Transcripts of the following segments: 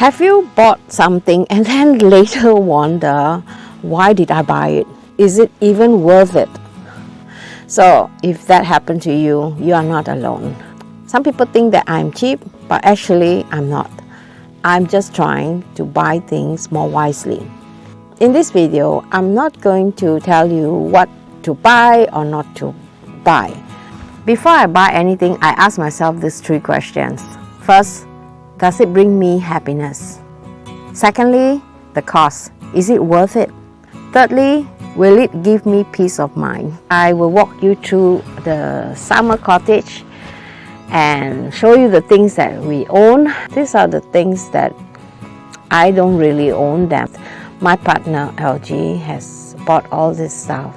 Have you bought something and then later wonder, why did I buy it? Is it even worth it? So if that happened to you, you are not alone. Some people think that I'm cheap, but actually I'm not. I'm just trying to buy things more wisely. In this video, I'm not going to tell you what to buy or not to buy. Before I buy anything, I ask myself these 3 questions. First, does it bring me happiness? Secondly, the cost. Is it worth it? Thirdly, will it give me peace of mind? I will walk you through the summer cottage and show you the things that we own. These are the things that I don't really own them. My partner LG has bought all this stuff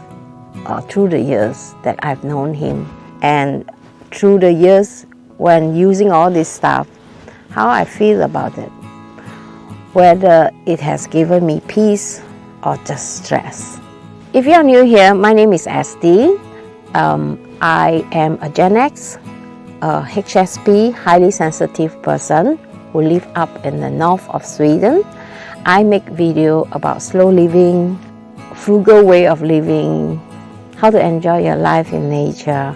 through the years that I've known him, and through the years when using all this stuff, how I feel about it, whether it has given me peace or just stress. If you are new here, my name is SD. I am a Gen X, a HSP, highly sensitive person who live up in the north of Sweden. I make video about slow living, frugal way of living, how to enjoy your life in nature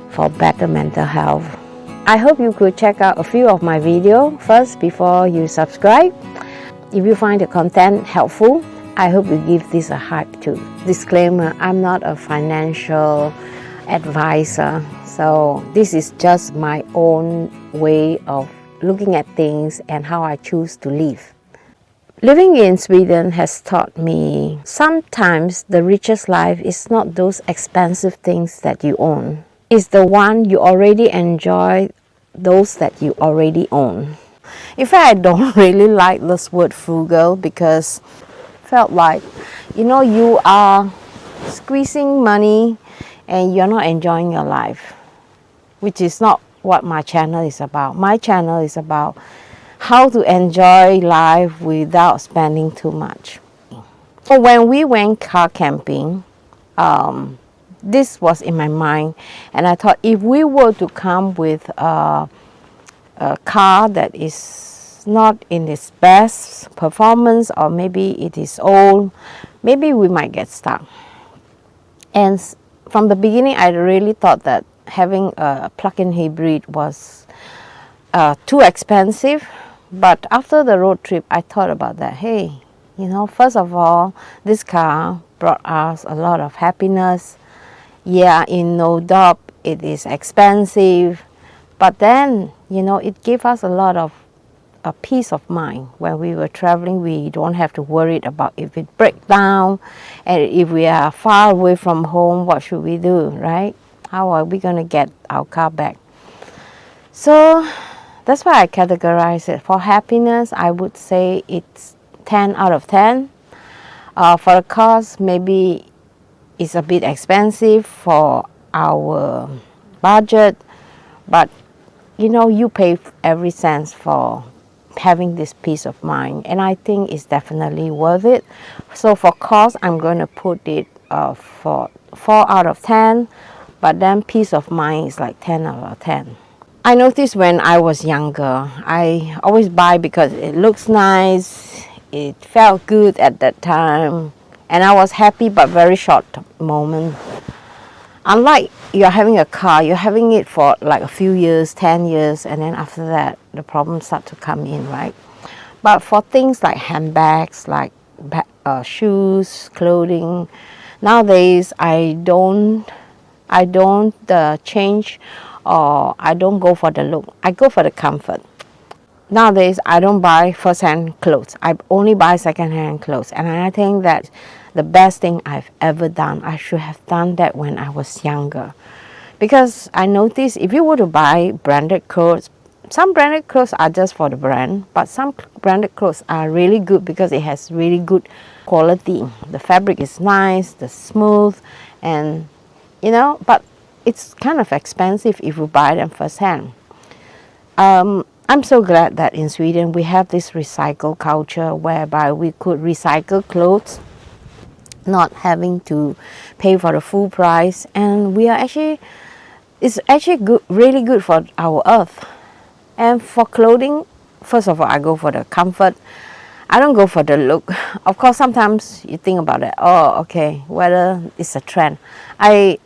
for better mental health. I hope you could check out a few of my videos first before you subscribe. If you find the content helpful, I hope you give this a hype too. Disclaimer, I'm not a financial advisor, so this is just my own way of looking at things and how I choose to live. Living in Sweden has taught me sometimes the richest life is not those expensive things that you own. It's the one you already enjoy, those that you already own. In fact, I don't really like this word frugal because I felt like, you are squeezing money and you're not enjoying your life, which is not what my channel is about. My channel is about how to enjoy life without spending too much. So when we went car camping, this was in my mind, and I thought if we were to come with a car that is not in its best performance, or maybe it is old, maybe we might get stuck. And from the beginning, I really thought that having a plug-in hybrid was too expensive. But after the road trip, I thought about that. Hey, first of all, this car brought us a lot of happiness. Yeah, in no doubt, it is expensive. But then, it gave us a lot of peace of mind. When we were traveling, we don't have to worry about if it breaks down. And if we are far away from home, what should we do, right? How are we going to get our car back? So that's why I categorize it. For happiness, I would say it's 10 out of 10. For the cost, maybe it's a bit expensive for our budget, but you pay every cent for having this peace of mind, and I think it's definitely worth it. So for cost, I'm going to put it for 4 out of 10, but then peace of mind is like 10 out of 10. I noticed when I was younger, I always buy because it looks nice, it felt good at that time, and I was happy but very short moment. Unlike you're having a car, you're having it for like a few years, 10 years, and then after that, the problems start to come in, right? But for things like handbags, like shoes, clothing, nowadays I don't change, or I don't go for the look. I go for the comfort. Nowadays, I don't buy first-hand clothes. I only buy second-hand clothes. And I think that the best thing I've ever done. I should have done that when I was younger. Because I noticed if you were to buy branded clothes, some branded clothes are just for the brand, but some branded clothes are really good because it has really good quality. The fabric is nice, the smooth, and but it's kind of expensive if you buy them first-hand. I'm so glad that in Sweden we have this recycle culture whereby we could recycle clothes, not having to pay for the full price, and it's actually good, really good for our earth. And for clothing, first of all, I go for the comfort. I don't go for the look. Of course, sometimes you think about it. Oh, okay, whether it's a trend. At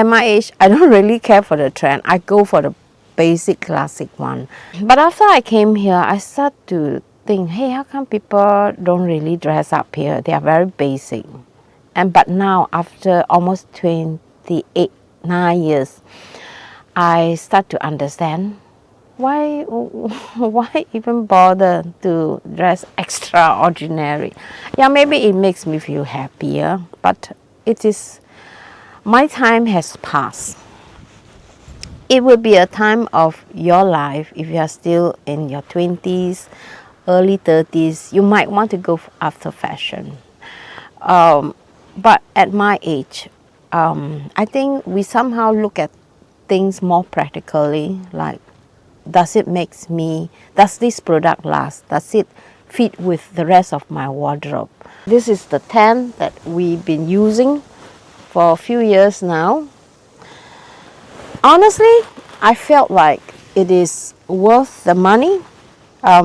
my age, I don't really care for the trend. I go for the basic classic one. But after I came here, I start to think, hey, how come people don't really dress up here? They are very basic. But now, after almost 9 years, I start to understand why even bother to dress extraordinary. Yeah, maybe it makes me feel happier, but it is, my time has passed. It will be a time of your life, if you are still in your 20s, early 30s, you might want to go after fashion. But at my age, I think we somehow look at things more practically, like, does this product last? Does it fit with the rest of my wardrobe? This is the tent that we've been using for a few years now. Honestly, I felt like it is worth the money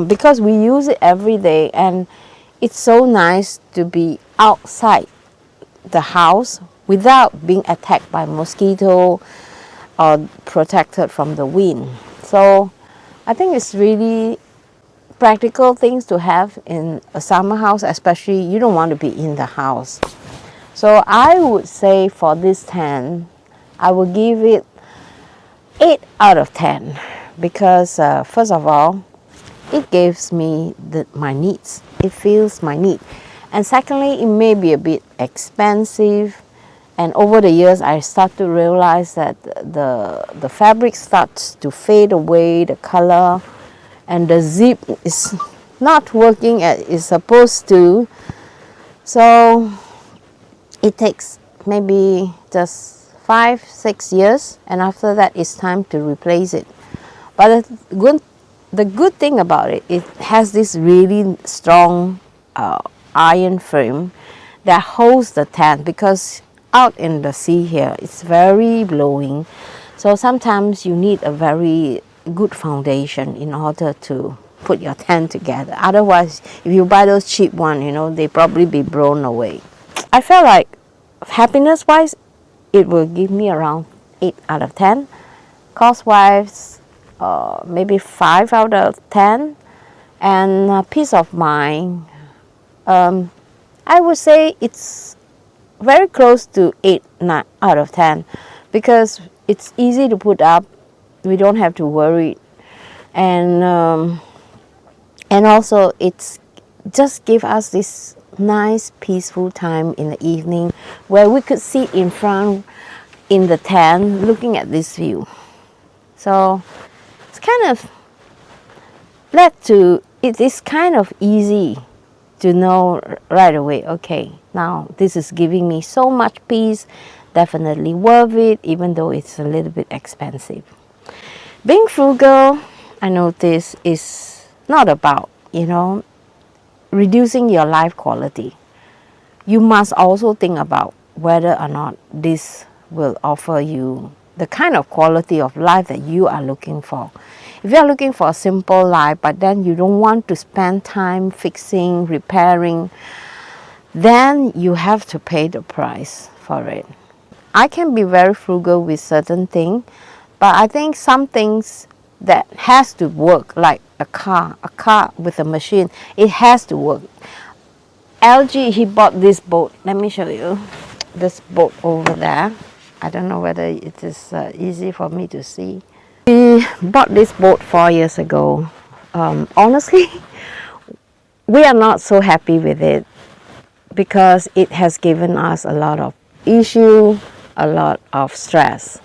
because we use it every day, and it's so nice to be outside the house without being attacked by mosquito or protected from the wind. So I think it's really practical things to have in a summer house, especially you don't want to be in the house. So I would say for this tent, I will give it 8 out of 10 because first of all, it gives me my needs. It fills my need. And secondly, it may be a bit expensive. And over the years, I start to realize that the fabric starts to fade away, the color, and the zip is not working as it's supposed to. So it takes maybe just 5-6 years, and after that, it's time to replace it. But the good thing about it, it has this really strong iron frame that holds the tent, because out in the sea here, it's very blowing. So sometimes you need a very good foundation in order to put your tent together. Otherwise, if you buy those cheap ones, they probably be blown away. I felt like happiness-wise, it will give me around 8 out of 10. Cost-wise, maybe 5 out of 10. And peace of mind, I would say it's very close to 8-9 out of 10 because it's easy to put up. We don't have to worry, and also it's just give us this nice peaceful time in the evening where we could sit in front in the tent looking at this view. So it's kind of it is kind of easy to know right away, okay, now this is giving me so much peace, definitely worth it, even though it's a little bit expensive. Being frugal, I notice, is not about, reducing your life quality. You must also think about whether or not this will offer you the kind of quality of life that you are looking for. If you are looking for a simple life, but then you don't want to spend time fixing, repairing, then you have to pay the price for it. I can be very frugal with certain things, but I think some things that has to work, like a car with a machine, it has to work. LG, he bought this boat. Let me show you this boat over there. I don't know whether it is easy for me to see. We bought this boat 4 years ago. Honestly, we are not so happy with it because it has given us a lot of issue, a lot of stress.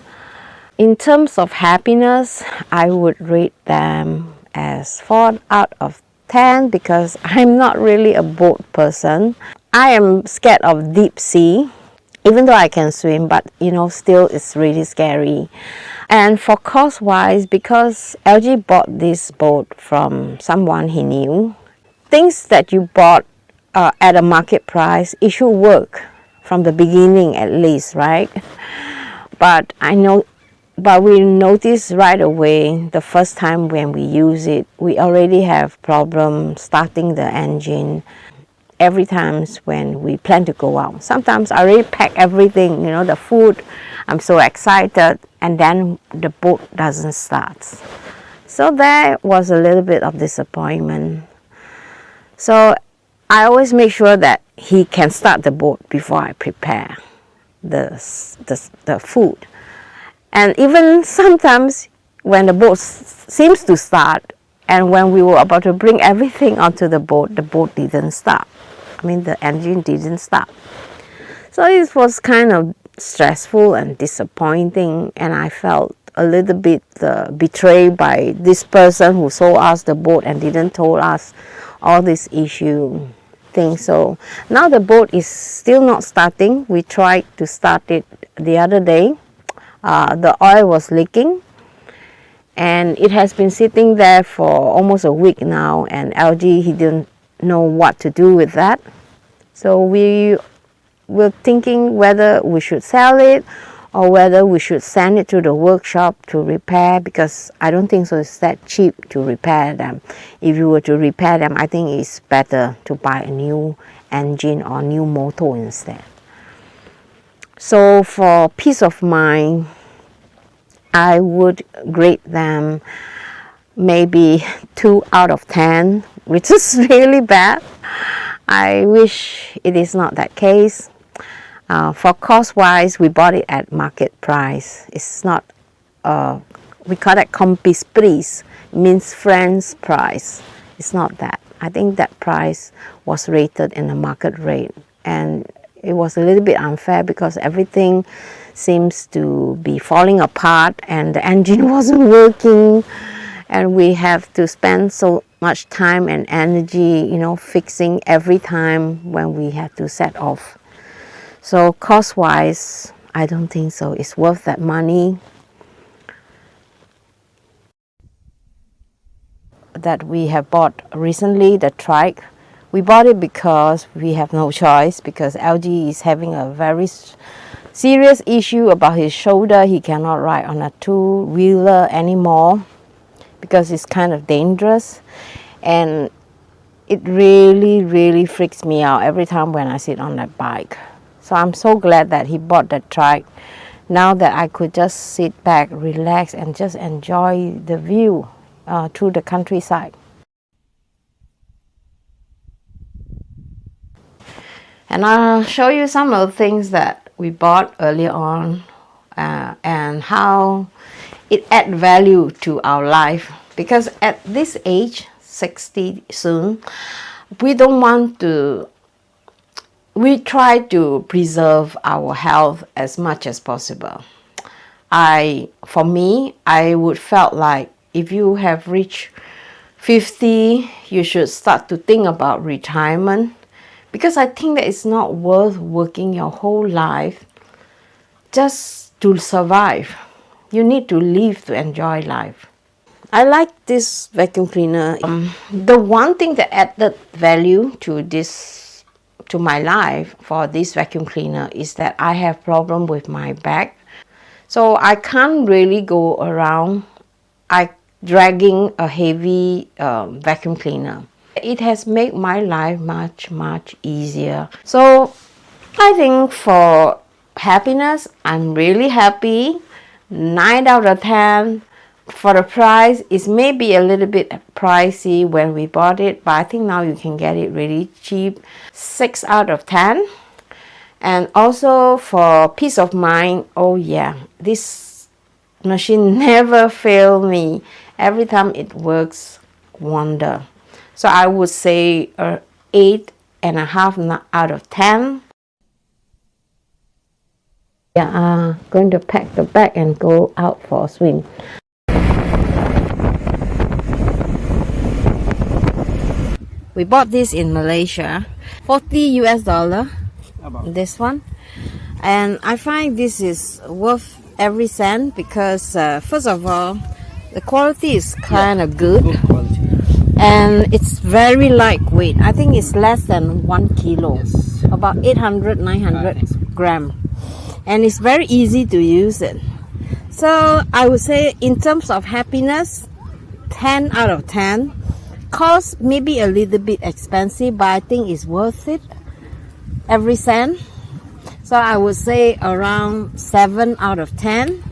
In terms of happiness, I would rate them as 4 out of 10 because I'm not really a boat person. I am scared of deep sea, even though I can swim, but still it's really scary. And for cost-wise, because LG bought this boat from someone he knew, things that you bought at a market price, it should work from the beginning at least, right? But I know But we noticed right away, the first time when we use it, we already have problem starting the engine. Every time when we plan to go out, sometimes I already pack everything, the food, I'm so excited, and then the boat doesn't start. So there was a little bit of disappointment. So I always make sure that he can start the boat before I prepare the food. And even sometimes when the boat seems to start, and when we were about to bring everything onto the boat didn't start. The engine didn't start. So it was kind of stressful and disappointing, and I felt a little bit betrayed by this person who sold us the boat and didn't tell us all this issue thing. So now the boat is still not starting. We tried to start it the other day. The oil was leaking, and it has been sitting there for almost a week now, and LG, he didn't know what to do with that. So we were thinking whether we should sell it or whether we should send it to the workshop to repair, because I don't think so it's that cheap to repair them. If you were to repair them, I think it's better to buy a new engine or new motor instead. So for peace of mind, I would grade them maybe 2 out of 10, which is really bad. I wish it is not that case. For cost-wise, we bought it at market price. It's not, we call it compis pris, means friend's price. It's not that. I think that price was rated in the market rate, and it was a little bit unfair because everything seems to be falling apart and the engine wasn't working, and we have to spend so much time and energy, fixing every time when we have to set off. So cost-wise, I don't think so it's worth that money. That we have bought recently, the Trike. We bought it because we have no choice, because LG is having a very serious issue about his shoulder. He cannot ride on a two-wheeler anymore because it's kind of dangerous, and it really freaks me out every time when I sit on that bike. So I'm so glad that he bought that Trike, now that I could just sit back, relax, and just enjoy the view through the countryside. And I'll show you some of the things that we bought earlier on and how it adds value to our life. Because at this age, 60 soon, we try to preserve our health as much as possible. For me, I would felt like if you have reached 50, you should start to think about retirement, because I think that it's not worth working your whole life just to survive. You need to live to enjoy life. I like this vacuum cleaner. The one thing that added value to my life for this vacuum cleaner is that I have problem with my back. So I can't really go around dragging a heavy vacuum cleaner. It has made my life much easier. So I think for happiness, I'm really happy. 9 out of 10. For the price, it's maybe a little bit pricey when we bought it, but I think now you can get it really cheap. 6 out of 10. And also for peace of mind, oh yeah, this machine never failed me. Every time it works wonder. So I would say 8.5 out of 10. Yeah, going to pack the bag and go out for a swim. We bought this in Malaysia, $40 US. This one, and I find this is worth every cent because first of all, the quality is kind of good, and it's very lightweight. I think it's less than 1 kilo, about 800-900 grams, and it's very easy to use it. So I would say in terms of happiness, 10 out of 10. Cost maybe a little bit expensive, but I think it's worth it, every cent. So I would say around 7 out of 10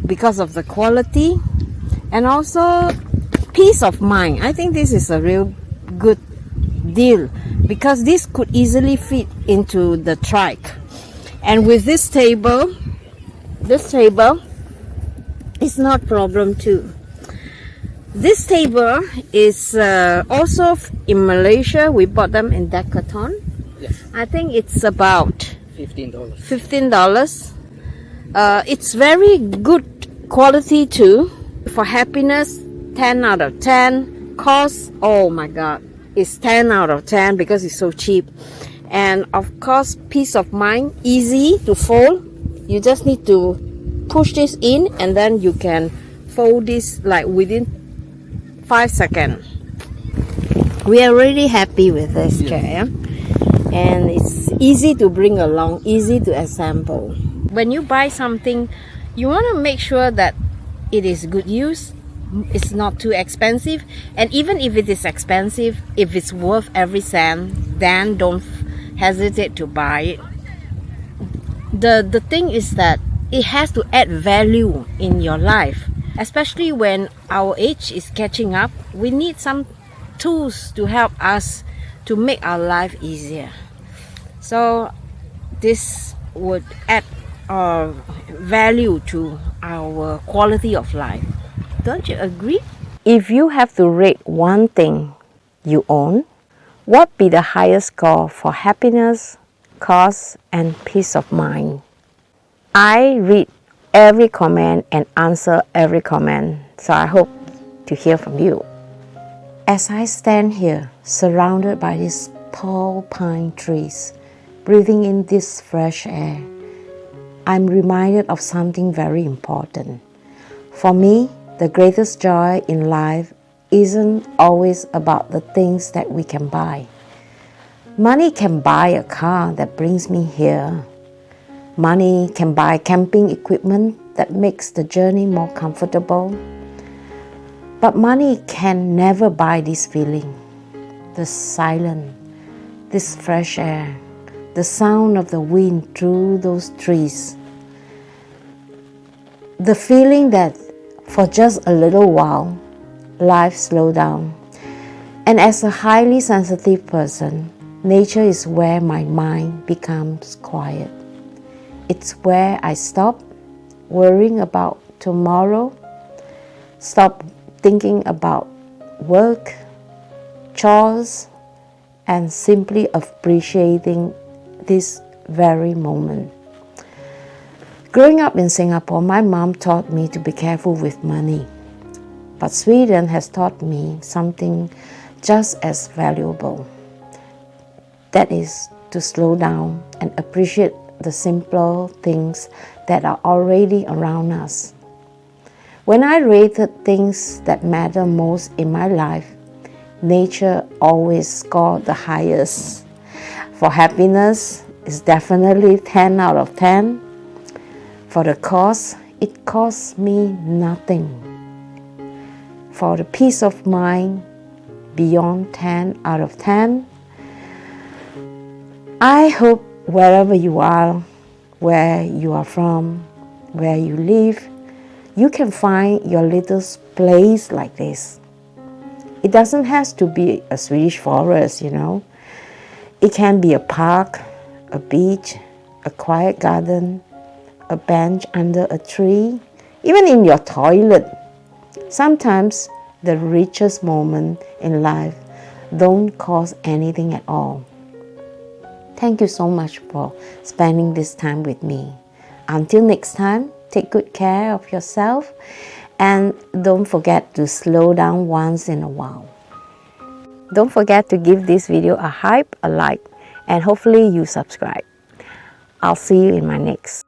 because of the quality and also peace of mind. I think this is a real good deal because this could easily fit into the Trike. And with this table is not problem too. This table is also in Malaysia. We bought them in Decathlon. Yes. I think it's about $15. $15. It's very good quality too. For happiness, 10 out of 10. Cost, oh my god, it's 10 out of 10 because it's so cheap. And of course, peace of mind, easy to fold. You just need to push this in and then you can fold this like within 5 seconds. We are really happy with this chair, and it's easy to bring along, easy to assemble. When you buy something, you want to make sure that it is good use, it's not too expensive, and even if it is expensive, if it's worth every cent, then don't hesitate to buy it. The thing is that it has to add value in your life. Especially when our age is catching up, we need some tools to help us to make our life easier. So this would add value to our quality of life. Don't you agree? If you have to rate one thing you own, what would be the highest score for happiness, cost, and peace of mind? I read every comment and answer every comment, so I hope to hear from you. As I stand here surrounded by these tall pine trees, breathing in this fresh air, I'm reminded of something very important. For me, the greatest joy in life isn't always about the things that we can buy. Money can buy a car that brings me here. Money can buy camping equipment that makes the journey more comfortable. But money can never buy this feeling, the silence, this fresh air, the sound of the wind through those trees. The feeling that for just a little while, life slows down. And as a highly sensitive person, nature is where my mind becomes quiet. It's where I stop worrying about tomorrow, stop thinking about work, chores, and simply appreciating this very moment. Growing up in Singapore, my mom taught me to be careful with money. But Sweden has taught me something just as valuable. That is to slow down and appreciate the simple things that are already around us. When I rated things that matter most in my life, nature always scored the highest. For happiness, it's definitely 10 out of 10. For the cost, it costs me nothing. For the peace of mind, beyond 10 out of 10. I hope wherever you are, where you are from, where you live, you can find your little place like this. It doesn't have to be a Swedish forest, It can be a park, a beach, a quiet garden, a bench under a tree, even in your toilet. Sometimes the richest moment in life don't cost anything at all. Thank you so much for spending this time with me. Until next time, take good care of yourself and don't forget to slow down once in a while. Don't forget to give this video a hype, a like, and hopefully you subscribe. I'll see you in my next.